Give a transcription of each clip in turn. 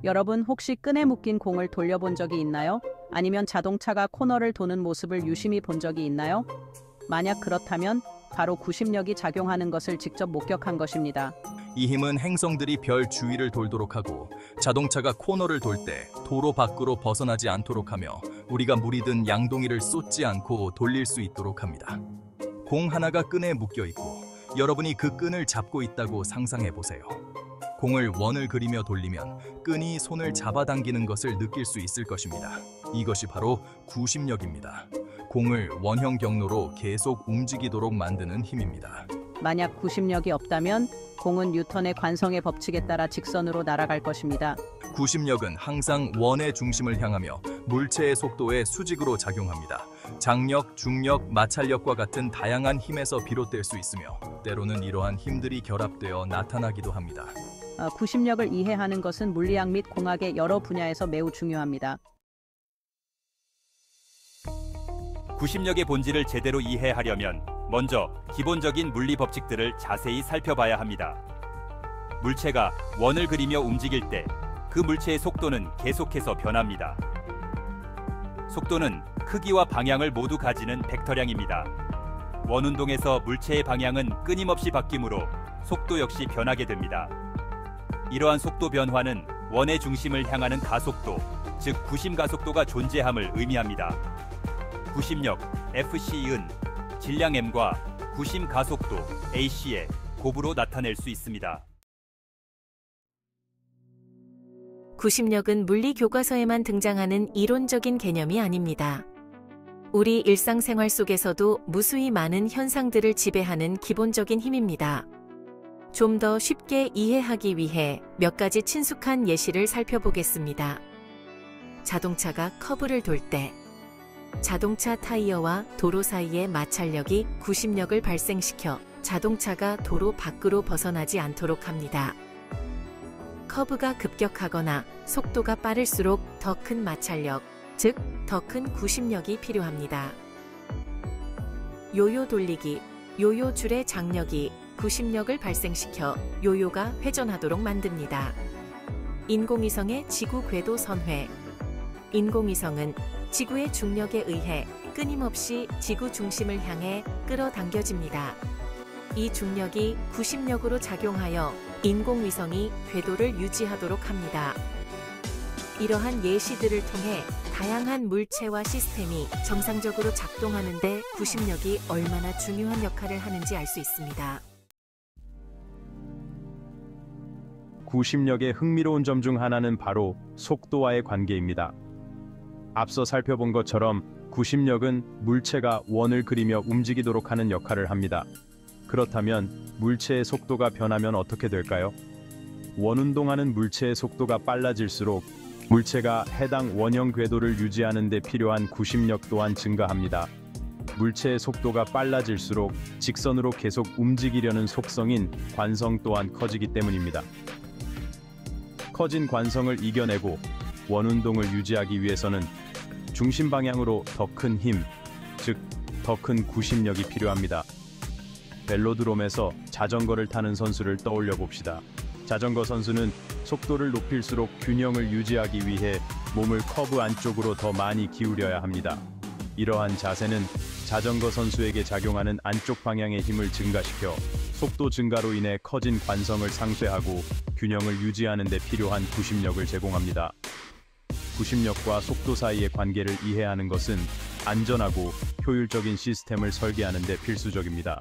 여러분 혹시 끈에 묶인 공을 돌려본 적이 있나요? 아니면 자동차가 코너를 도는 모습을 유심히 본 적이 있나요? 만약 그렇다면 바로 구심력이 작용하는 것을 직접 목격한 것입니다. 이 힘은 행성들이 별 주위를 돌도록 하고 자동차가 코너를 돌 때 도로 밖으로 벗어나지 않도록 하며 우리가 물이 든 양동이를 쏟지 않고 돌릴 수 있도록 합니다. 공 하나가 끈에 묶여 있고 여러분이 그 끈을 잡고 있다고 상상해 보세요. 공을 원을 그리며 돌리면 끈이 손을 잡아당기는 것을 느낄 수 있을 것입니다. 이것이 바로 구심력입니다. 공을 원형 경로로 계속 움직이도록 만드는 힘입니다. 만약 구심력이 없다면 공은 뉴턴의 관성의 법칙에 따라 직선으로 날아갈 것입니다. 구심력은 항상 원의 중심을 향하며 물체의 속도에 수직으로 작용합니다. 장력, 중력, 마찰력과 같은 다양한 힘에서 비롯될 수 있으며 때로는 이러한 힘들이 결합되어 나타나기도 합니다. 구심력을 이해하는 것은 물리학 및 공학의 여러 분야에서 매우 중요합니다. 구심력의 본질을 제대로 이해하려면 먼저 기본적인 물리 법칙들을 자세히 살펴봐야 합니다. 물체가 원을 그리며 움직일 때 그 물체의 속도는 계속해서 변합니다. 속도는 크기와 방향을 모두 가지는 벡터량입니다. 원운동에서 물체의 방향은 끊임없이 바뀌므로 속도 역시 변하게 됩니다. 이러한 속도 변화는 원의 중심을 향하는 가속도, 즉 구심 가속도가 존재함을 의미합니다. 구심력 FC은 질량 m과 구심 가속도 AC의 곱으로 나타낼 수 있습니다. 구심력은 물리 교과서에만 등장하는 이론적인 개념이 아닙니다. 우리 일상생활 속에서도 무수히 많은 현상들을 지배하는 기본적인 힘입니다. 좀 더 쉽게 이해하기 위해 몇 가지 친숙한 예시를 살펴보겠습니다. 자동차가 커브를 돌 때 자동차 타이어와 도로 사이의 마찰력이 구심력을 발생시켜 자동차가 도로 밖으로 벗어나지 않도록 합니다. 커브가 급격하거나 속도가 빠를수록 더 큰 마찰력, 즉 더 큰 구심력이 필요합니다. 요요 돌리기, 요요 줄의 장력이 구심력을 발생시켜 요요가 회전하도록 만듭니다. 인공위성의 지구 궤도 선회. 인공위성은 지구의 중력에 의해 끊임없이 지구 중심을 향해 끌어당겨집니다. 이 중력이 구심력으로 작용하여 인공위성이 궤도를 유지하도록 합니다. 이러한 예시들을 통해 다양한 물체와 시스템이 정상적으로 작동하는 데 구심력이 얼마나 중요한 역할을 하는지 알 수 있습니다. 구심력의 흥미로운 점 중 하나는 바로 속도와의 관계입니다. 앞서 살펴본 것처럼 구심력은 물체가 원을 그리며 움직이도록 하는 역할을 합니다. 그렇다면 물체의 속도가 변하면 어떻게 될까요? 원운동하는 물체의 속도가 빨라질수록 물체가 해당 원형 궤도를 유지하는 데 필요한 구심력 또한 증가합니다. 물체의 속도가 빨라질수록 직선으로 계속 움직이려는 속성인 관성 또한 커지기 때문입니다. 커진 관성을 이겨내고 원운동을 유지하기 위해서는 중심 방향으로 더 큰 힘, 즉 더 큰 구심력이 필요합니다. 벨로드롬에서 자전거를 타는 선수를 떠올려 봅시다. 자전거 선수는 속도를 높일수록 균형을 유지하기 위해 몸을 커브 안쪽으로 더 많이 기울여야 합니다. 이러한 자세는 자전거 선수에게 작용하는 안쪽 방향의 힘을 증가시켜 속도 증가로 인해 커진 관성을 상쇄하고 균형을 유지하는 데 필요한 구심력을 제공합니다. 구심력과 속도 사이의 관계를 이해하는 것은 안전하고 효율적인 시스템을 설계하는 데 필수적입니다.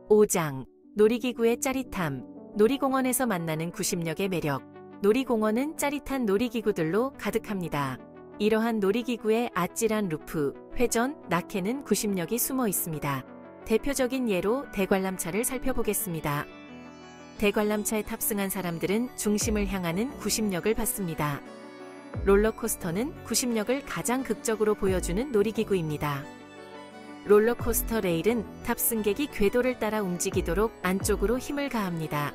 5장 놀이기구의 짜릿함. 놀이공원에서 만나는 구심력의 매력. 놀이공원은 짜릿한 놀이기구들로 가득합니다. 이러한 놀이기구의 아찔한 루프, 회전, 낙해는 구심력이 숨어 있습니다. 대표적인 예로 대관람차를 살펴보겠습니다. 대관람차에 탑승한 사람들은 중심을 향하는 구심력을 받습니다. 롤러코스터는 구심력을 가장 극적으로 보여주는 놀이기구입니다. 롤러코스터 레일은 탑승객이 궤도를 따라 움직이도록 안쪽으로 힘을 가합니다.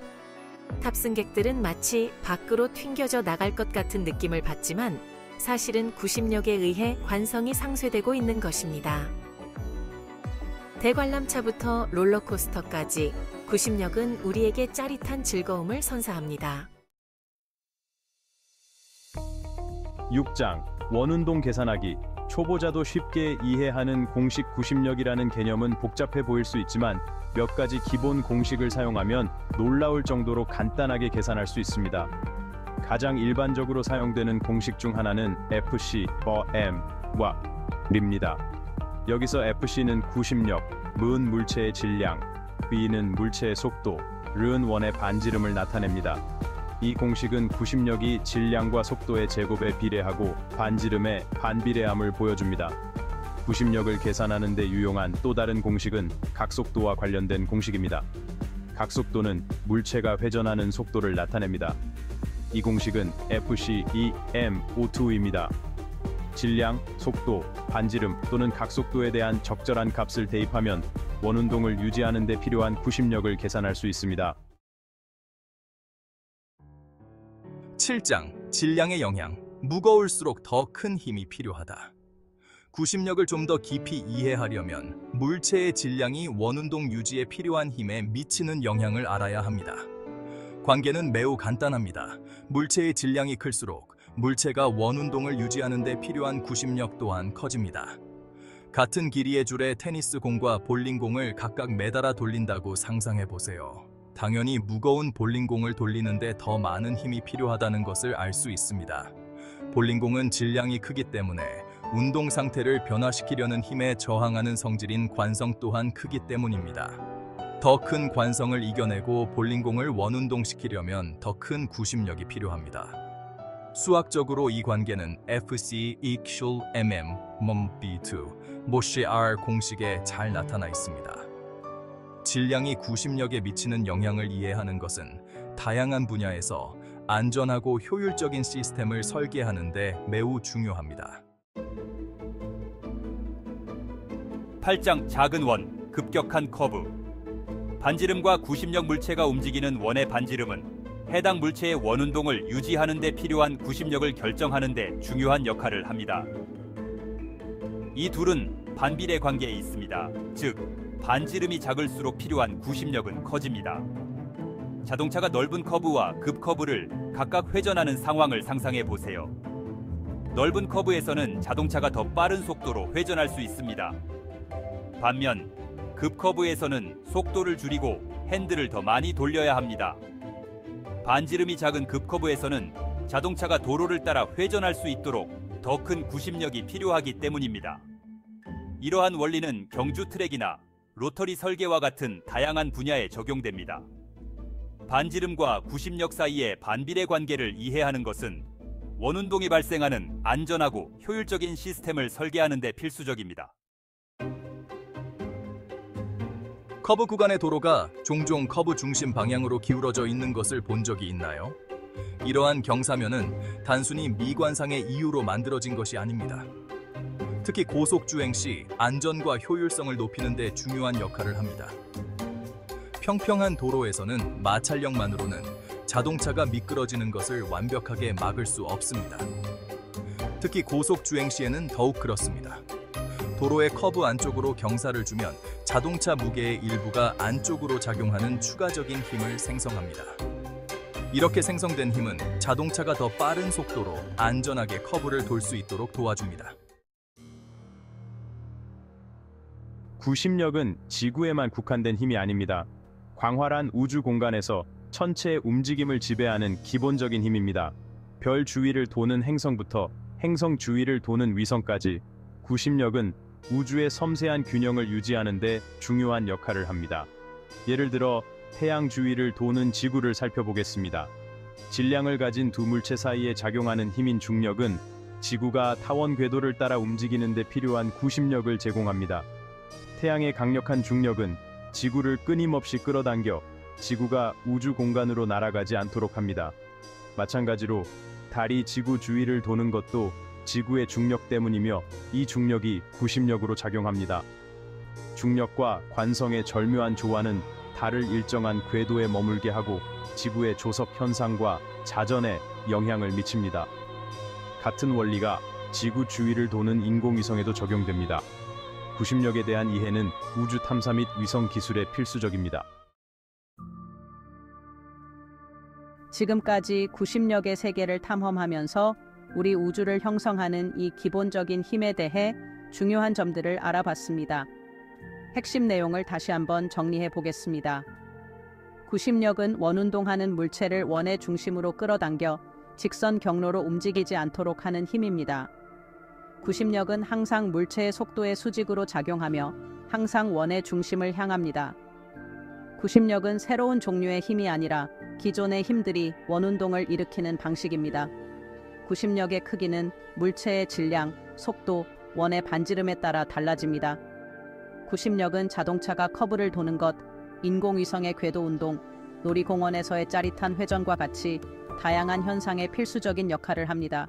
탑승객들은 마치 밖으로 튕겨져 나갈 것 같은 느낌을 받지만 사실은 구심력에 의해 관성이 상쇄되고 있는 것입니다. 대관람차부터 롤러코스터까지 90력은 우리에게 짜릿한 즐거움을 선사합니다. 6장 원운동 계산하기. 초보자도 쉽게 이해하는 공식 90력이라는 개념은 복잡해 보일 수 있지만 몇 가지 기본 공식을 사용하면 놀라울 정도로 간단하게 계산할 수 있습니다. 가장 일반적으로 사용되는 공식 중 하나는 FC/M과 입니다. 여기서 FC는 90력, M은 물체의 질량, B는 물체의 속도, R은 원의 반지름을 나타냅니다. 이 공식은 90력이 질량과 속도의 제곱에 비례하고 반지름의 반비례함을 보여줍니다. 90력을 계산하는 데 유용한 또 다른 공식은 각속도와 관련된 공식입니다. 각속도는 물체가 회전하는 속도를 나타냅니다. 이 공식은 FC/M/O2입니다. 질량, 속도, 반지름 또는 각속도에 대한 적절한 값을 대입하면 원운동을 유지하는 데 필요한 90력을 계산할 수 있습니다. 7장 질량의 영향. 무거울수록 더 큰 힘이 필요하다. 90력을 좀 더 깊이 이해하려면 물체의 질량이 원운동 유지에 필요한 힘에 미치는 영향을 알아야 합니다. 관계는 매우 간단합니다. 물체의 질량이 클수록 물체가 원운동을 유지하는 데 필요한 90력 또한 커집니다. 같은 길이의 줄에 테니스 공과 볼링 공을 각각 매달아 돌린다고 상상해 보세요. 당연히 무거운 볼링 공을 돌리는데 더 많은 힘이 필요하다는 것을 알 수 있습니다. 볼링 공은 질량이 크기 때문에 운동 상태를 변화시키려는 힘에 저항하는 성질인 관성 또한 크기 때문입니다. 더 큰 관성을 이겨내고 볼링 공을 원운동시키려면 더 큰 90력이 필요합니다. 수학적으로 이 관계는 FC=MM(B2) 모쉐알 공식에 잘 나타나 있습니다. 질량이 90력에 미치는 영향을 이해하는 것은 다양한 분야에서 안전하고 효율적인 시스템을 설계하는 데 매우 중요합니다. 8장 작은 원, 급격한 커브. 반지름과 90력 물체가 움직이는 원의 반지름은 해당 물체의 원운동을 유지하는 데 필요한 90력을 결정하는 데 중요한 역할을 합니다. 이 둘은 반비례 관계에 있습니다. 즉, 반지름이 작을수록 필요한 90력은 커집니다. 자동차가 넓은 커브와 급커브를 각각 회전하는 상황을 상상해 보세요. 넓은 커브에서는 자동차가 더 빠른 속도로 회전할 수 있습니다. 반면 급커브에서는 속도를 줄이고 핸들을 더 많이 돌려야 합니다. 반지름이 작은 급커브에서는 자동차가 도로를 따라 회전할 수 있도록 더 큰 90력이 필요하기 때문입니다. 이러한 원리는 경주 트랙이나 로터리 설계와 같은 다양한 분야에 적용됩니다. 반지름과 90력 사이의 반비례 관계를 이해하는 것은 원운동이 발생하는 안전하고 효율적인 시스템을 설계하는 데 필수적입니다. 커브 구간의 도로가 종종 커브 중심 방향으로 기울어져 있는 것을 본 적이 있나요? 이러한 경사면은 단순히 미관상의 이유로 만들어진 것이 아닙니다. 특히 고속주행 시 안전과 효율성을 높이는 데 중요한 역할을 합니다. 평평한 도로에서는 마찰력만으로는 자동차가 미끄러지는 것을 완벽하게 막을 수 없습니다. 특히 고속주행 시에는 더욱 그렇습니다. 도로의 커브 안쪽으로 경사를 주면 자동차 무게의 일부가 안쪽으로 작용하는 추가적인 힘을 생성합니다. 이렇게 생성된 힘은 자동차가 더 빠른 속도로 안전하게 커브를 돌 수 있도록 도와줍니다. 90력은 지구에만 국한된 힘이 아닙니다. 광활한 우주 공간에서 천체의 움직임을 지배하는 기본적인 힘입니다. 별 주위를 도는 행성부터 행성 주위를 도는 위성까지 90력은 우주의 섬세한 균형을 유지하는 데 중요한 역할을 합니다. 예를 들어 태양 주위를 도는 지구를 살펴보겠습니다. 질량을 가진 두 물체 사이에 작용하는 힘인 중력은 지구가 타원 궤도를 따라 움직이는 데 필요한 90력을 제공합니다. 태양의 강력한 중력은 지구를 끊임없이 끌어당겨 지구가 우주 공간으로 날아가지 않도록 합니다. 마찬가지로 달이 지구 주위를 도는 것도 지구의 중력 때문이며 이 중력이 90력으로 작용합니다. 중력과 관성의 절묘한 조화는 달을 일정한 궤도에 머물게 하고 지구의 조석 현상과 자전에 영향을 미칩니다. 같은 원리가 지구 주위를 도는 인공위성에도 적용됩니다. 구심력에 대한 이해는 우주 탐사 및 위성 기술에 필수적입니다. 지금까지 구심력의 세계를 탐험하면서 우리 우주를 형성하는 이 기본적인 힘에 대해 중요한 점들을 알아봤습니다. 핵심 내용을 다시 한번 정리해 보겠습니다. 구심력은 원운동하는 물체를 원의 중심으로 끌어당겨 직선 경로로 움직이지 않도록 하는 힘입니다. 구심력은 항상 물체의 속도의 수직으로 작용하며 항상 원의 중심을 향합니다. 구심력은 새로운 종류의 힘이 아니라 기존의 힘들이 원운동을 일으키는 방식입니다. 구심력의 크기는 물체의 질량, 속도, 원의 반지름에 따라 달라집니다. 구심력은 자동차가 커브를 도는 것, 인공위성의 궤도 운동, 놀이공원에서의 짜릿한 회전과 같이 다양한 현상에 필수적인 역할을 합니다.